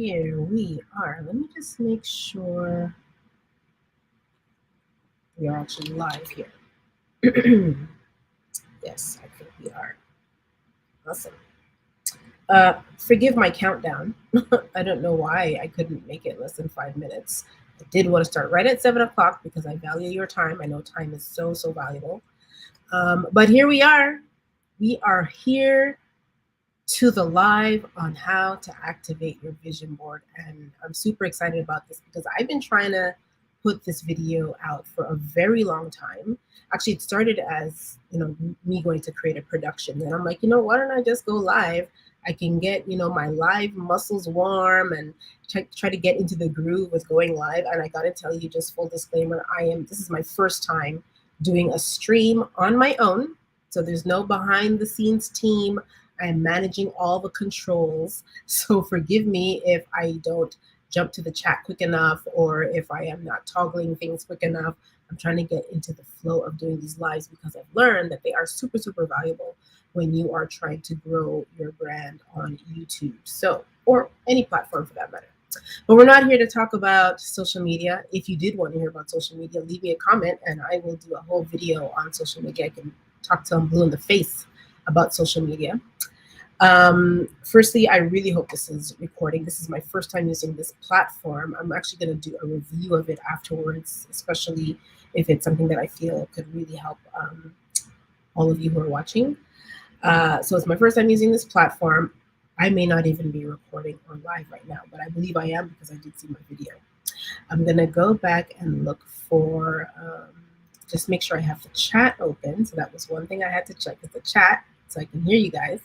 Here we are. Let me just make sure we are actually live here. Yes, I think we are. Awesome. Forgive my countdown. I don't know why I couldn't make it less than 5 minutes. I did want to start right at 7 o'clock because I value your time. I know time is so valuable. But here we are. We are here to the live on how to activate your vision board. And I'm super excited about this because I've been trying to put this video out for a very long time. Actually, it started as, me going to create a production. Then I'm like, why don't I just go live? I can get, my live muscles warm and try to get into the groove with going live. And I got to tell you, just full disclaimer, this is my first time doing a stream on my own. So there's no behind the scenes team. I am managing all the controls. So forgive me if I don't jump to the chat quick enough or if I am not toggling things quick enough. I'm trying to get into the flow of doing these lives because I've learned that they are super valuable when you are trying to grow your brand on YouTube. Or any platform for that matter. But we're not here to talk about social media. If you did want to hear about social media, leave me a comment and I will do a whole video on social media. I can talk till I'm blue in the face about social media. Firstly, I really hope this is recording. This is my first time using this platform. I'm actually going to do a review of it afterwards, especially if it's something that I feel could really help all of you who are watching. So it's my first time using this platform. I may not even be recording or live right now, but I believe I am because I did see my video. I'm going to go back and look for, just make sure I have the chat open. So that was one thing I had to check is the chat so I can hear you guys.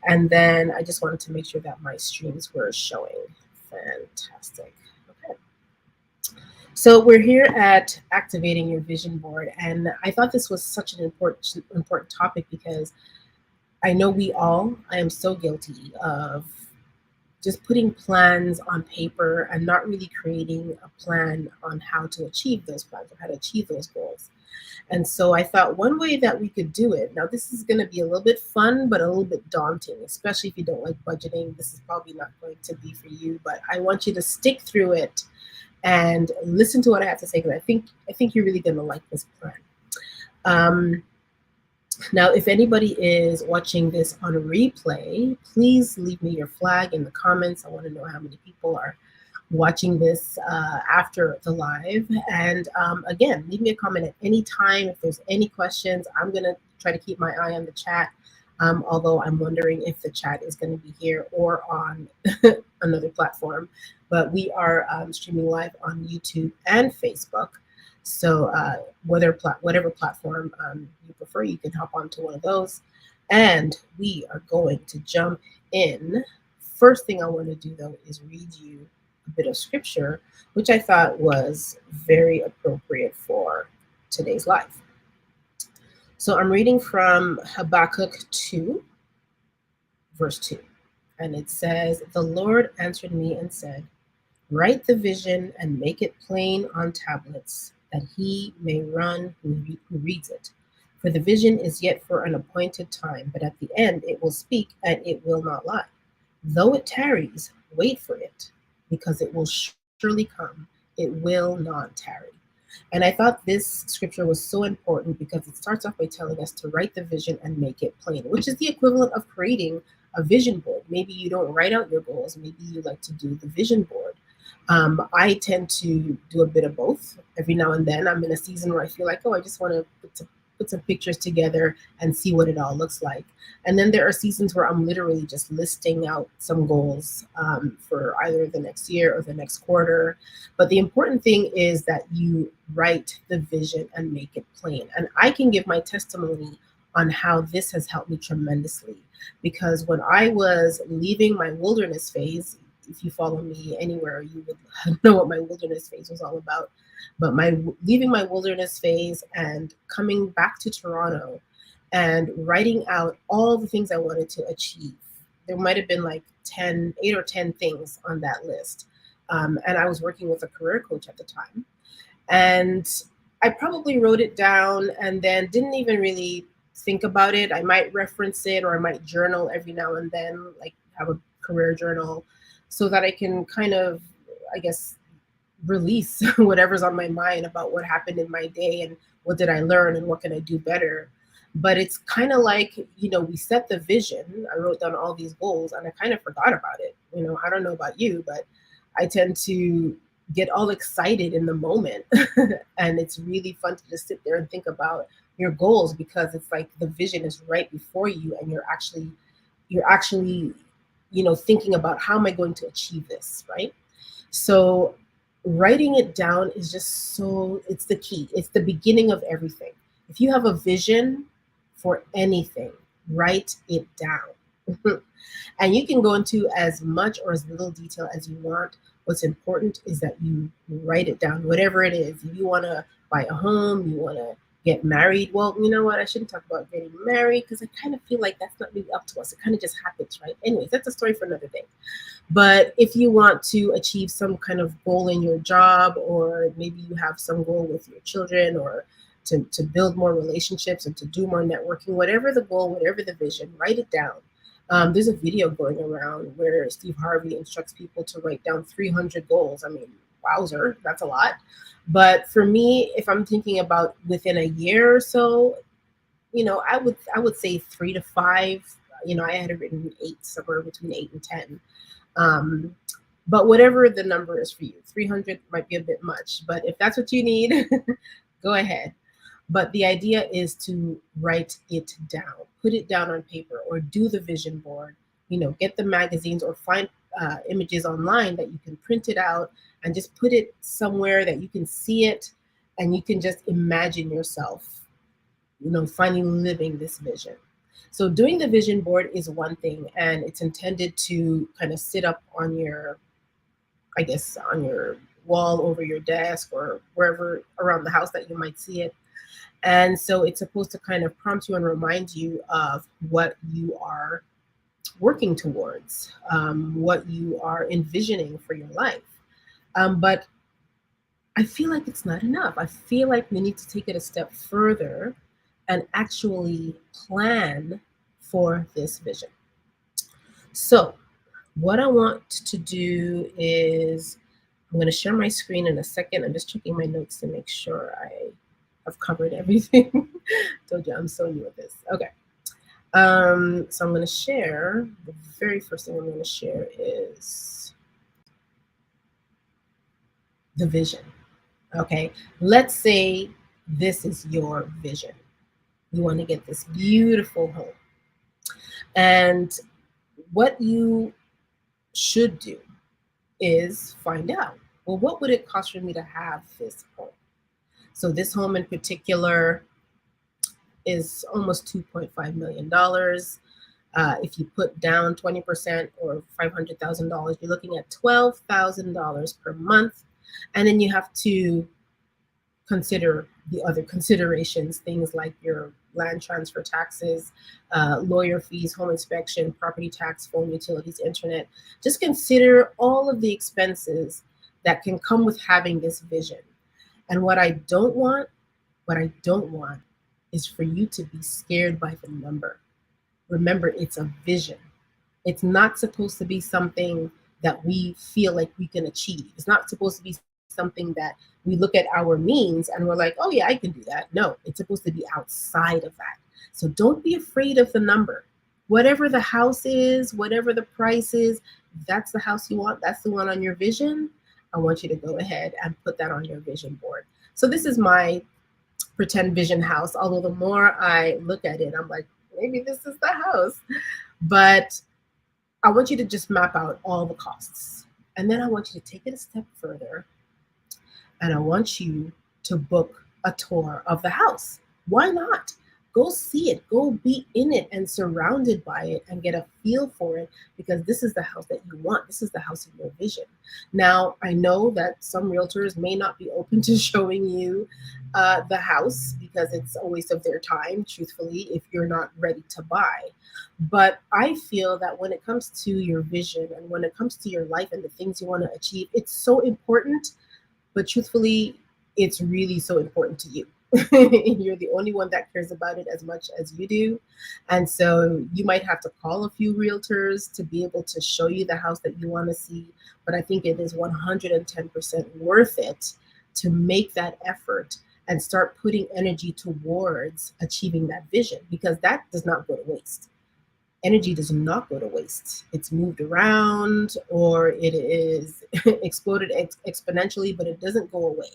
And then I just wanted to make sure that my streams were showing. Fantastic. Okay. So we're here at activating your vision board. And I thought this was such an important topic because I know I am so guilty of just putting plans on paper and not really creating a plan on how to achieve those plans or how to achieve those goals. And so I thought one way that we could do it, now this is going to be a little bit fun, but a little bit daunting, especially if you don't like budgeting. This is probably not going to be for you, but I want you to stick through it and listen to what I have to say because I think you're really going to like this plan. Now, if anybody is watching this on a replay, please leave me your flag in the comments. I want to know how many people are watching this after the live. And again, leave me a comment at any time. If there's any questions, I'm going to try to keep my eye on the chat, although I'm wondering if the chat is going to be here or on another platform. But we are streaming live on YouTube and Facebook. So whatever platform you prefer, you can hop onto one of those. And we are going to jump in. First thing I want to do, though, is read you a bit of scripture, which I thought was very appropriate for today's live. So I'm reading from Habakkuk 2, verse 2. And it says, "The Lord answered me and said, write the vision and make it plain on tablets, that he may run who reads it. For the vision is yet for an appointed time, but at the end it will speak and it will not lie. Though it tarries, wait for it, because it will surely come. It will not tarry." And I thought this scripture was so important because it starts off by telling us to write the vision and make it plain, which is the equivalent of creating a vision board. Maybe you don't write out your goals. Maybe you like to do the vision board. I tend to do a bit of both. Every now and then I'm in a season where I feel like, I just want to put some pictures together and see what it all looks like. And then there are seasons where I'm literally just listing out some goals for either the next year or the next quarter. But the important thing is that you write the vision and make it plain. And I can give my testimony on how this has helped me tremendously. Because when I was leaving my wilderness phase, if you follow me anywhere, you would know what my wilderness phase was all about. But leaving my wilderness phase and coming back to Toronto and writing out all the things I wanted to achieve. There might have been like 8 or 10 things on that list. And I was working with a career coach at the time. And I probably wrote it down and then didn't even really think about it. I might reference it or I might journal every now and then, like have a career journal. so that I can kind of, I guess, release whatever's on my mind about what happened in my day and what did I learn and what can I do better. But it's kind of like, we set the vision. I wrote down all these goals and I kind of forgot about it. I don't know about you, but I tend to get all excited in the moment. And it's really fun to just sit there and think about your goals, because it's like the vision is right before you and you're actually thinking about, how am I going to achieve this, right? So writing it down is just so, it's the key. It's the beginning of everything. If you have a vision for anything, write it down. And you can go into as much or as little detail as you want. What's important is that you write it down, whatever it is. If you want to buy a home, you want to get married. Well, you know what? I shouldn't talk about getting married, because I kind of feel like that's not really up to us. It kind of just happens, right? Anyways, that's a story for another day. But if you want to achieve some kind of goal in your job, or maybe you have some goal with your children, or to build more relationships and to do more networking, whatever the goal, whatever the vision, write it down. There's a video going around where Steve Harvey instructs people to write down 300 goals. I mean, wowzer, that's a lot. But for me, if I'm thinking about within a year or so, I would say 3 to 5. I had it written 8, somewhere between 8 and 10. Um, but whatever the number is for you, 300 might be a bit much. But if that's what you need, go ahead. But the idea is to write it down, put it down on paper, or do the vision board. Get the magazines or find images online that you can print it out and just put it somewhere that you can see it, and you can just imagine yourself, finally living this vision. So doing the vision board is one thing, and it's intended to kind of sit up on your, I guess, on your wall over your desk or wherever around the house that you might see it. And so it's supposed to kind of prompt you and remind you of what you are working towards, what you are envisioning for your life. But I feel like it's not enough. I feel like we need to take it a step further and actually plan for this vision. So, what I want to do is, I'm going to share my screen in a second. I'm just checking my notes to make sure I have covered everything. Told you I'm so new at this. Okay. So I'm going to share. The very first thing I'm going to share is the vision. Okay. Let's say this is your vision. You want to get this beautiful home. And what you should do is find out, well, what would it cost for me to have this home? So this home in particular is almost $2.5 million. If you put down 20% or $500,000, you're looking at $12,000 per month. And then you have to consider the other considerations, things like your land transfer taxes, lawyer fees, home inspection, property tax, phone, utilities, internet. Just consider all of the expenses that can come with having this vision. And what I don't want is for you to be scared by the number. Remember, it's a vision. It's not supposed to be something that we feel like we can achieve. It's not supposed to be something that we look at our means and we're like, oh yeah, I can do that. No, it's supposed to be outside of that. So don't be afraid of the number. Whatever the house is, whatever the price is, that's the house you want, that's the one on your vision. I want you to go ahead and put that on your vision board. So this is my pretend vision house. Although the more I look at it, I'm like, maybe this is the house. But I want you to just map out all the costs. And then I want you to take it a step further. And I want you to book a tour of the house. Why not? Go see it, go be in it and surrounded by it and get a feel for it, because this is the house that you want. This is the house of your vision. Now, I know that some realtors may not be open to showing you the house because it's a waste of their time, truthfully, if you're not ready to buy. But I feel that when it comes to your vision and when it comes to your life and the things you want to achieve, it's so important. But truthfully, it's really so important to you. You're the only one that cares about it as much as you do. And so you might have to call a few realtors to be able to show you the house that you want to see. But I think it is 110% worth it to make that effort and start putting energy towards achieving that vision, because that does not go to waste. Energy does not go to waste. It's moved around or it is exploded exponentially, but it doesn't go away.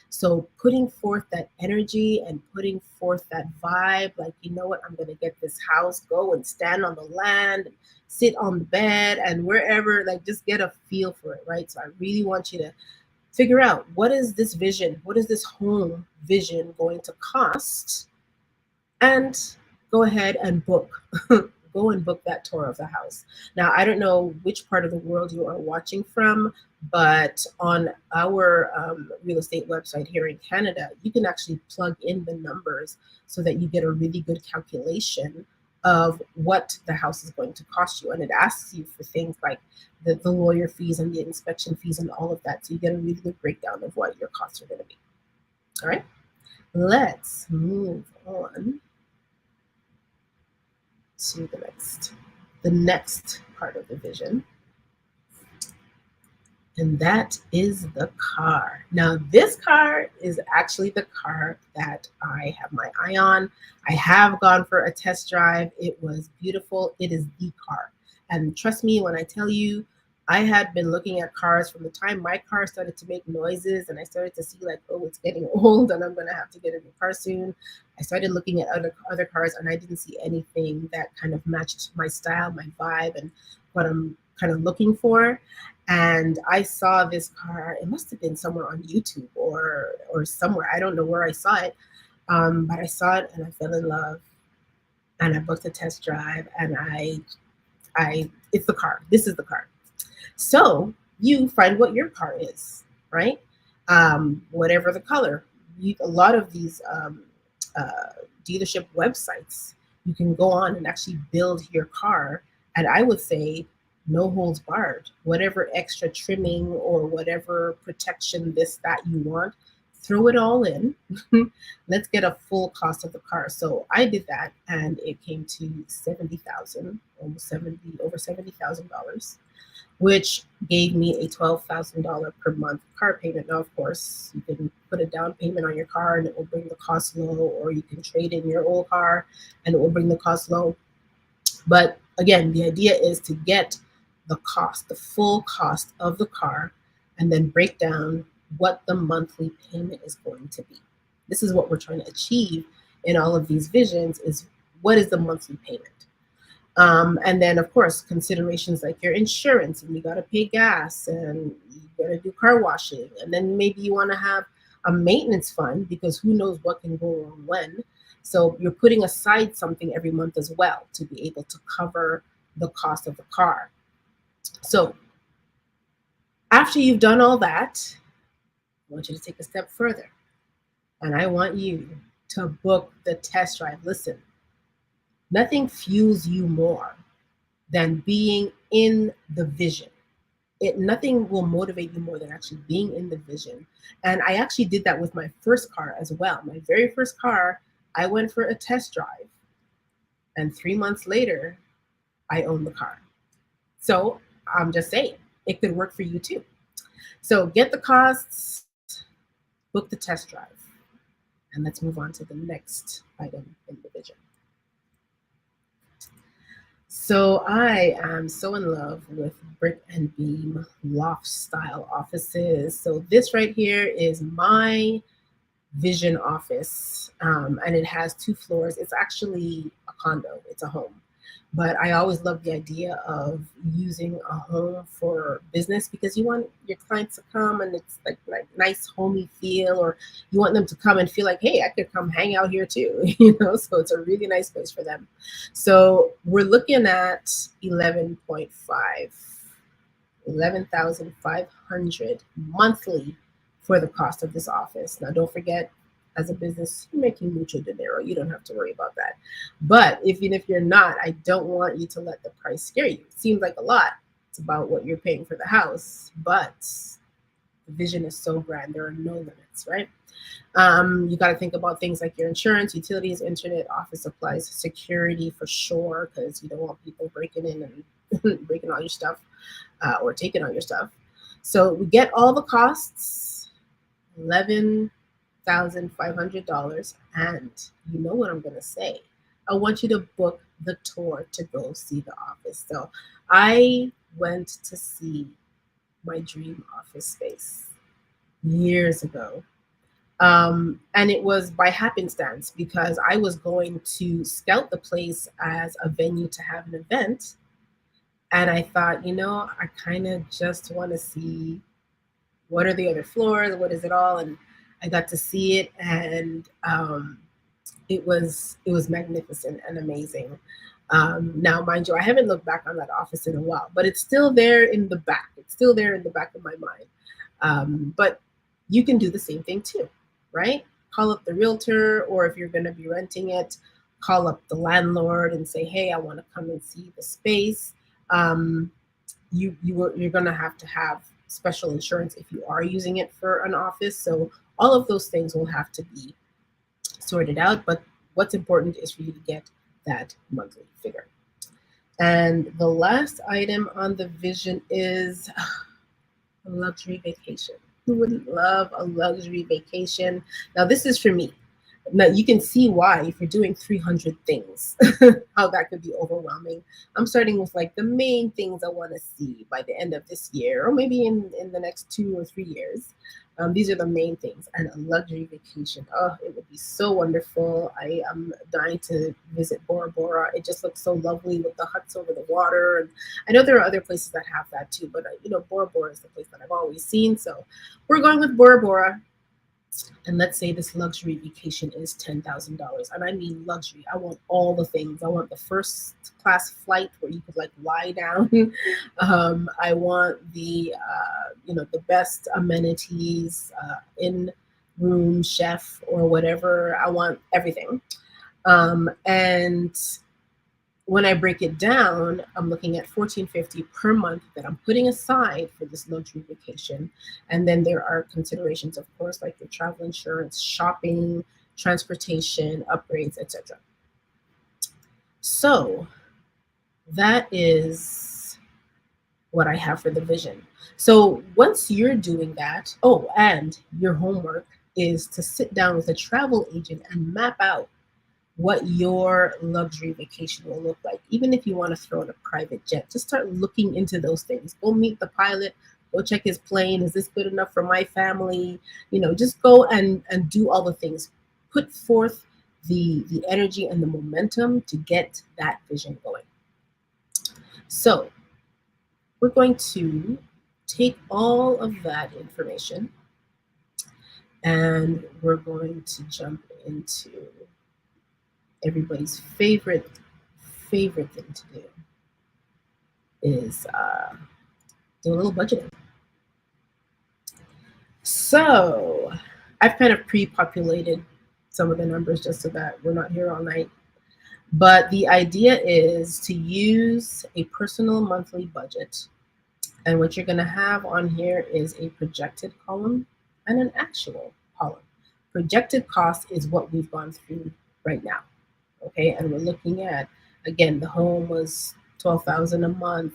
So putting forth that energy and putting forth that vibe, like, you know what, I'm going to get this house, go and stand on the land, sit on the bed and wherever, like just get a feel for it, right? So I really want you to figure out, what is this vision? What is this home vision going to cost? And go ahead and book. Go and book that tour of the house. Now, I don't know which part of the world you are watching from, but on our real estate website here in Canada, you can actually plug in the numbers so that you get a really good calculation of what the house is going to cost you. And it asks you for things like the lawyer fees and the inspection fees and all of that. So you get a really good breakdown of what your costs are going to be. All right, let's move on to the next part of the vision, and that is the car. Now, this car is actually the car that I have my eye on. I have gone for a test drive. It was beautiful. It is the car. And trust me when I tell you, I had been looking at cars from the time my car started to make noises and I started to see like, oh, it's getting old and I'm going to have to get a new car soon. I started looking at other cars and I didn't see anything that kind of matched my style, my vibe, and what I'm kind of looking for. And I saw this car. It must have been somewhere on YouTube or somewhere. I don't know where I saw it, but I saw it and I fell in love. And I booked a test drive, and it's the car. This is the car. So you find what your car is, right? Whatever the color. A lot of these dealership websites, you can go on and actually build your car. And I would say no holds barred. Whatever extra trimming or whatever protection, this, that you want, throw it all in. Let's get a full cost of the car. So I did that, and it came to $70,000, almost 70, over $70,000, which gave me a $12,000 per month car payment. Now, of course, you can put a down payment on your car and it will bring the cost low, or you can trade in your old car and it will bring the cost low. But again, the idea is to get the cost, the full cost of the car, and then break down what the monthly payment is going to be. This is what we're trying to achieve in all of these visions, is what is the monthly payment? And then, of course, considerations like your insurance, and you got to pay gas, and you got to do car washing. And then maybe you want to have a maintenance fund, because who knows what can go wrong when. So you're putting aside something every month as well to be able to cover the cost of the car. So after you've done all that, I want you to take a step further. And I want you to book the test drive. Listen, nothing fuels you more than being in the vision. Nothing will motivate you more than actually being in the vision. And I actually did that with my first car as well. My very first car, I went for a test drive, and 3 months later, I owned the car. So I'm just saying, it could work for you too. So get the costs, book the test drive, and let's move on to the next item in the vision. So I am so in love with brick and beam loft style offices. So this right here is my vision office, and it has 2 floors. It's actually a condo, it's a home. But I always love the idea of using a home for business, because you want your clients to come and it's like nice homey feel, or you want them to come and feel like, hey, I could come hang out here too, so it's a really nice place for them. So we're looking at 11,500 monthly for the cost of this office. Now, don't forget, as a business, you're making mucho dinero. You don't have to worry about that. But even if you're not, I don't want you to let the price scare you. It seems like a lot. It's about what you're paying for the house, but the vision is so grand. There are no limits, right? You got to think about things like your insurance, utilities, internet, office supplies, security for sure, because you don't want people breaking in and breaking all your stuff or taking all your stuff. So we get all the costs, $11,500, and you know what I'm gonna say. I want you to book the tour to go see the office. So I went to see my dream office space years ago. And it was by happenstance because I was going to scout the place as a venue to have an event. And I thought, I kind of just want to see what are the other floors, what is it all? And I got to see it, and it was magnificent and amazing. Now, mind you, I haven't looked back on that office in a while, but it's still there in the back. It's still there in the back of my mind. But you can do the same thing too, right? Call up the realtor, or if you're going to be renting it, call up the landlord and say, "Hey, I want to come and see the space." You're going to have special insurance if you are using it for an office. So all of those things will have to be sorted out. But what's important is for you to get that monthly figure. And the last item on the vision is a luxury vacation. Who wouldn't love a luxury vacation? Now, this is for me. Now, you can see why, if you're doing 300 things, how that could be overwhelming. I'm starting with like the main things I want to see by the end of this year, or maybe in the next 2 or 3 years. These are the main things. And a luxury vacation, oh, it would be so wonderful. I am dying to visit Bora Bora. It just looks so lovely with the huts over the water. And I know there are other places that have that too, but Bora Bora is the place that I've always seen. So we're going with Bora Bora. And let's say this luxury vacation is $10,000. And I mean luxury. I want all the things. I want the first class flight where you could like lie down. I want the best amenities, in room chef or whatever. I want everything. And when I break it down, I'm looking at $1,450 per month that I'm putting aside for this luxury vacation. And then there are considerations, of course, like your travel insurance, shopping, transportation, upgrades, etc. So that is what I have for the vision. So once you're doing that, and your homework is to sit down with a travel agent and map out what your luxury vacation will look like. Even if you want to throw in a private jet, just start looking into those things. Go meet the pilot, go check his plane. Is this good enough for my family? Just go and do all the things. Put forth the energy and the momentum to get that vision going. So we're going to take all of that information and we're going to jump into everybody's favorite thing to do is do a little budgeting. So I've kind of pre-populated some of the numbers just so that we're not here all night. But the idea is to use a personal monthly budget. And what you're going to have on here is a projected column and an actual column. Projected cost is what we've gone through right now. Okay, and we're looking at, again, the home was $12,000 a month.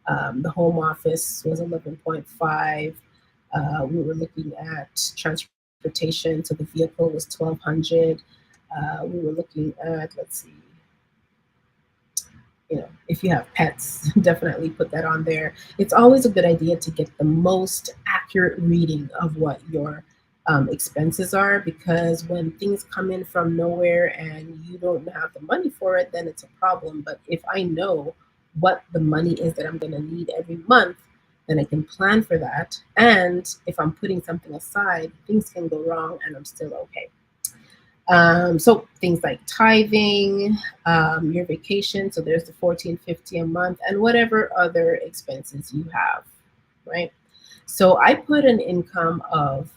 The home office was 11.5. We were looking at transportation, so the vehicle was 1,200. We were looking at, let's see, if you have pets, definitely put that on there. It's always a good idea to get the most accurate reading of what your expenses are, because when things come in from nowhere and you don't have the money for it, then it's a problem. But if I know what the money is that I'm going to need every month, then I can plan for that. And if I'm putting something aside, things can go wrong and I'm still okay. So things like tithing, your vacation, so there's the $1,450 a month, and whatever other expenses you have, right? So I put an income of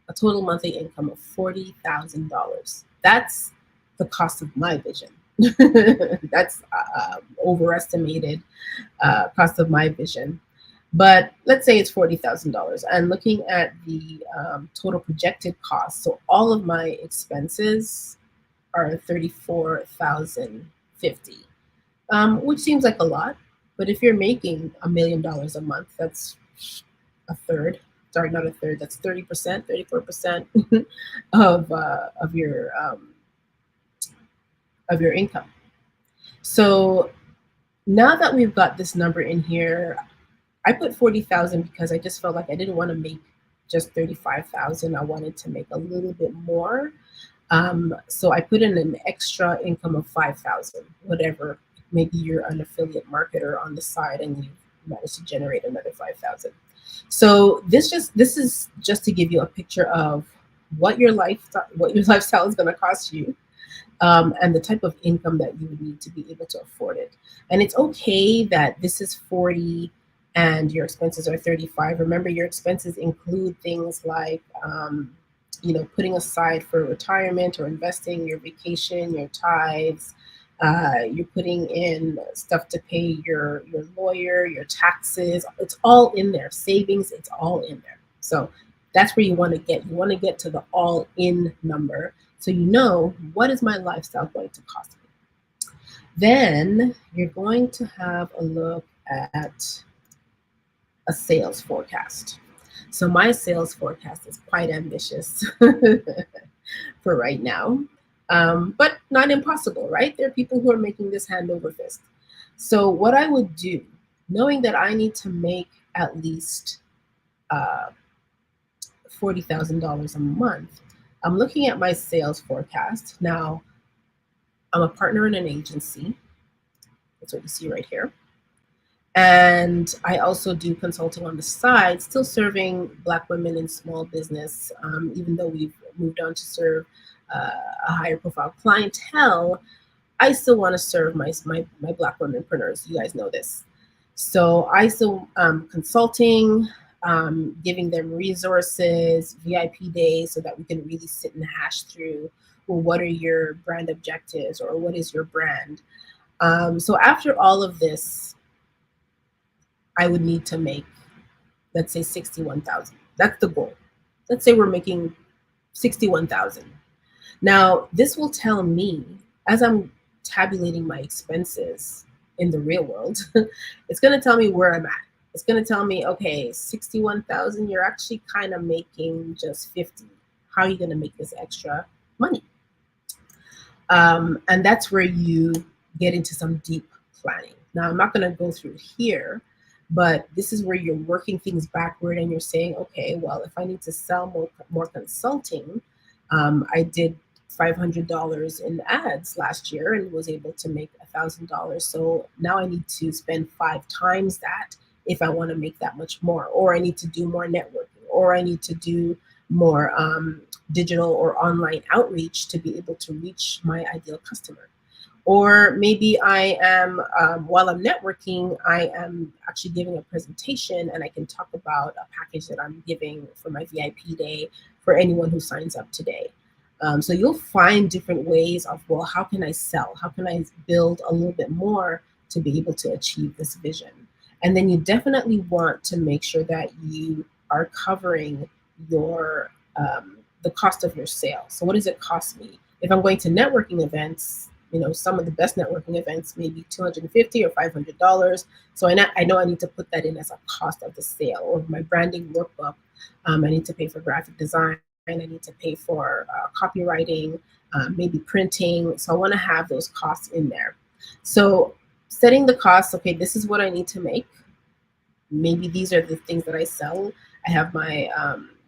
a total monthly income of $40,000. That's the cost of my vision. That's overestimated cost of my vision. But let's say it's $40,000, and looking at the total projected cost, so all of my expenses are 34,050, which seems like a lot. But if you're making $1 million a month, that's a third. Sorry, not a third. That's 30%, 34% of your income. So now that we've got this number in here, I put 40,000 because I just felt like I didn't want to make just 35,000. I wanted to make a little bit more. So I put in an extra income of 5,000, whatever. Maybe you're an affiliate marketer on the side and you managed to generate another 5,000. So this is just to give you a picture of what your lifestyle is going to cost you, and the type of income that you would need to be able to afford it. And it's okay that this is 40 and your expenses are 35. Remember, your expenses include things like, putting aside for retirement or investing, your vacation, your tithes. You're putting in stuff to pay your lawyer, your taxes. It's all in there. Savings, it's all in there. So that's where you want to get. You want to get to the all in number, so you know, what is my lifestyle going to cost me? Then you're going to have a look at a sales forecast. So my sales forecast is quite ambitious for right now, but not impossible, right? There are people who are making this hand over fist. So what I would do, knowing that I need to make at least $40,000 a month, I'm looking at my sales forecast. Now, I'm a partner in an agency. That's what you see right here. And I also do consulting on the side, still serving Black women in small business, even though we've moved on to serve a higher profile clientele. I still want to serve my Black womenpreneurs. You guys know this. So I still consulting, giving them resources, VIP days, so that we can really sit and hash through, well, what are your brand objectives, or what is your brand? So after all of this, I would need to make, let's say, 61,000. That's the goal. Let's say we're making 61,000. Now, this will tell me, as I'm tabulating my expenses in the real world, it's going to tell me where I'm at. It's going to tell me, okay, 61,000, you're actually kind of making just 50. How are you going to make this extra money? And that's where you get into some deep planning. Now, I'm not going to go through it here, but this is where you're working things backward and you're saying, okay, well, if I need to sell more consulting, I did $500 in ads last year and was able to make $1,000. So now I need to spend 5 times that if I want to make that much more, or I need to do more networking, or I need to do more digital or online outreach to be able to reach my ideal customer. Or maybe I am, while I'm networking, I am actually giving a presentation and I can talk about a package that I'm giving for my VIP day for anyone who signs up today. So you'll find different ways of, well, how can I sell? How can I build a little bit more to be able to achieve this vision? And then you definitely want to make sure that you are covering your the cost of your sale. So what does it cost me? If I'm going to networking events, some of the best networking events may be $250 or $500. So I know I need to put that in as a cost of the sale. Or my branding workbook, I need to pay for graphic design. I need to pay for copywriting, maybe printing. So I want to have those costs in there. So setting the costs, okay, this is what I need to make. Maybe these are the things that I sell. I have my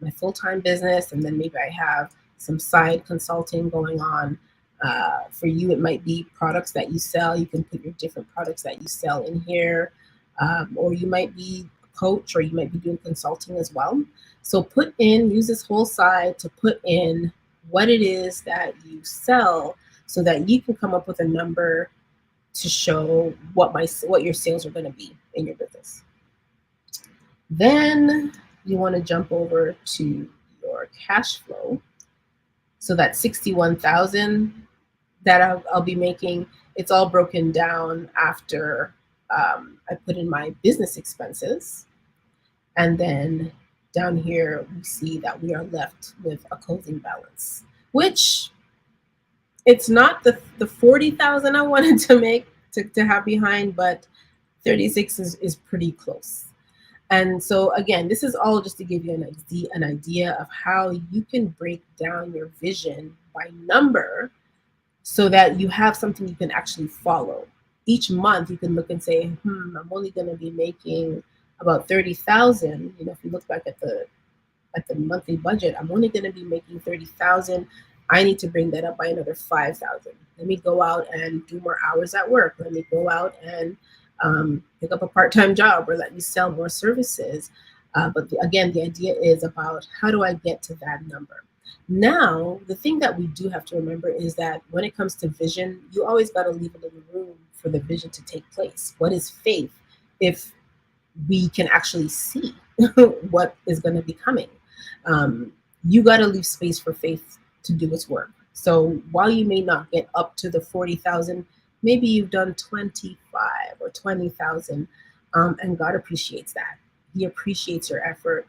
my full-time business, and then maybe I have some side consulting going on. For you, it might be products that you sell. You can put your different products that you sell in here. Or you might be a coach, or you might be doing consulting as well. So use this whole side to put in what it is that you sell, so that you can come up with a number to show what your sales are going to be in your business. Then you want to jump over to your cash flow. So that 61,000 that I'll be making, it's all broken down after I put in my business expenses. And then down here, we see that we are left with a closing balance, which it's not the 40,000 I wanted to make to have behind, but 36 is pretty close. And so again, this is all just to give you an idea of how you can break down your vision by number so that you have something you can actually follow. Each month you can look and say, I'm only going to be making about 30,000. You know, if you look back at the monthly budget, I'm only going to be making 30,000. I need to bring that up by another 5,000. Let me go out and do more hours at work. Let me go out and pick up a part-time job, or let me sell more services. But again, the idea is about how do I get to that number? Now, the thing that we do have to remember is that when it comes to vision, you always got to leave a little room for the vision to take place. What is faith if we can actually see what is going to be coming? You got to leave space for faith to do its work. So while you may not get up to the 40,000, maybe you've done 25 or 20,000, and God appreciates that. He appreciates your effort.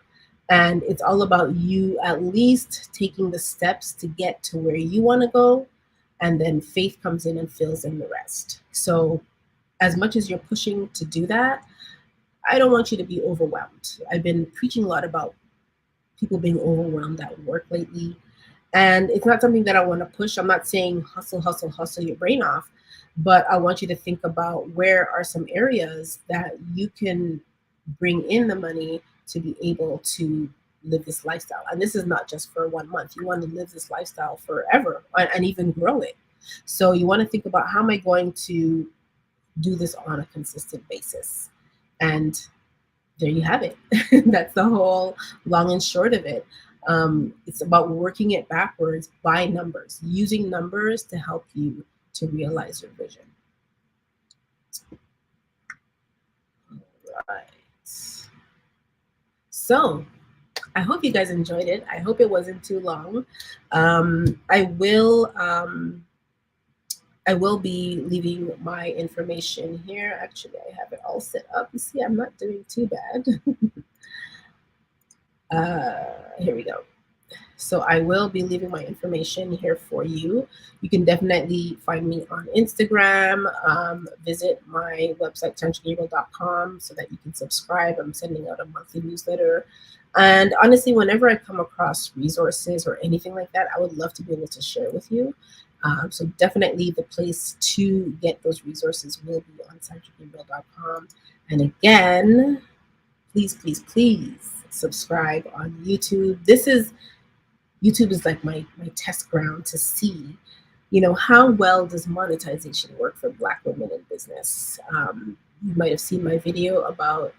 And it's all about you at least taking the steps to get to where you want to go. And then faith comes in and fills in the rest. So as much as you're pushing to do that, I don't want you to be overwhelmed. I've been preaching a lot about people being overwhelmed at work lately. And it's not something that I want to push. I'm not saying hustle, hustle, hustle your brain off, but I want you to think about where are some areas that you can bring in the money to be able to live this lifestyle. And this is not just for 1 month. You want to live this lifestyle forever and even grow it. So you want to think about, how am I going to do this on a consistent basis? And there you have it. That's the whole long and short of it. It's about working it backwards by numbers, using numbers to help you to realize your vision. All right. So I hope you guys enjoyed it. I hope it wasn't too long. I will be leaving my information here. Actually, I have it all set up. You see, I'm not doing too bad. Here we go. So I will be leaving my information here for you. You can definitely find me on Instagram. Visit my website, sandragabriel.com, so that you can subscribe. I'm sending out a monthly newsletter. And honestly, whenever I come across resources or anything like that, I would love to be able to share with you. So definitely the place to get those resources will be on sandragabriel.com. And again, please, please, please subscribe on YouTube. YouTube is like my test ground to see, how well does monetization work for Black women in business. You might have seen my video about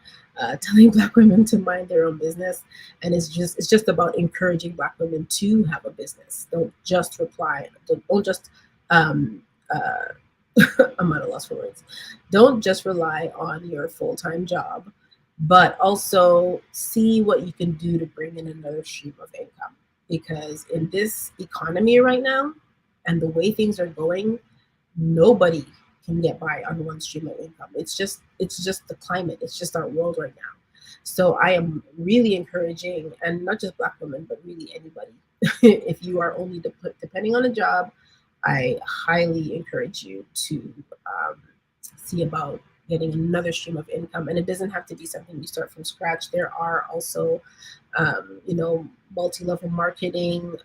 telling Black women to mind their own business, and it's just about encouraging Black women to have a business. Don't just reply. Don't just I'm at a loss for words. Don't just rely on your full-time job, but also see what you can do to bring in another stream of income. Because in this economy right now, and the way things are going, nobody can get by on one stream of income. It's just the climate. It's just our world right now. So I am really encouraging, and not just Black women, but really anybody. If you are only depending on a job, I highly encourage you to see about getting another stream of income. And it doesn't have to be something you start from scratch. There are also, multi-level marketing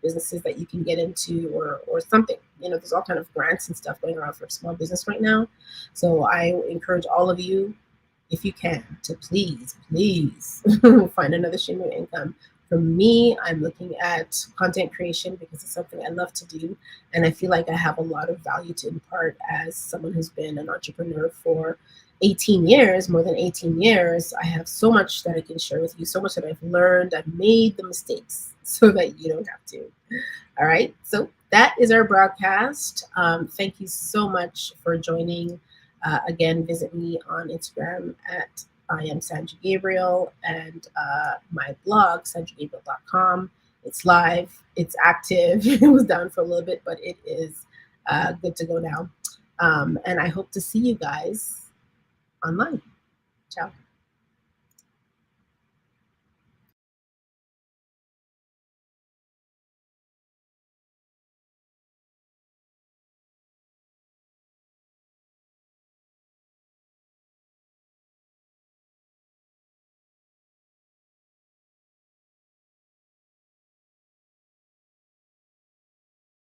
businesses that you can get into, or something. There's all kind of grants and stuff going around for small business right now. So I encourage all of you, if you can, to please find another stream of income. For me, I'm looking at content creation because it's something I love to do. And I feel like I have a lot of value to impart as someone who's been an entrepreneur for 18 years, more than 18 years. I have so much that I can share with you, so much that I've learned. I've made the mistakes so that you don't have to. All right. So that is our broadcast. Thank you so much for joining. Again, visit me on Instagram at I am Sandra Gabriel, and my blog, sandragabriel.com. It's live, it's active. It was down for a little bit, but it is good to go now. And I hope to see you guys online. Ciao.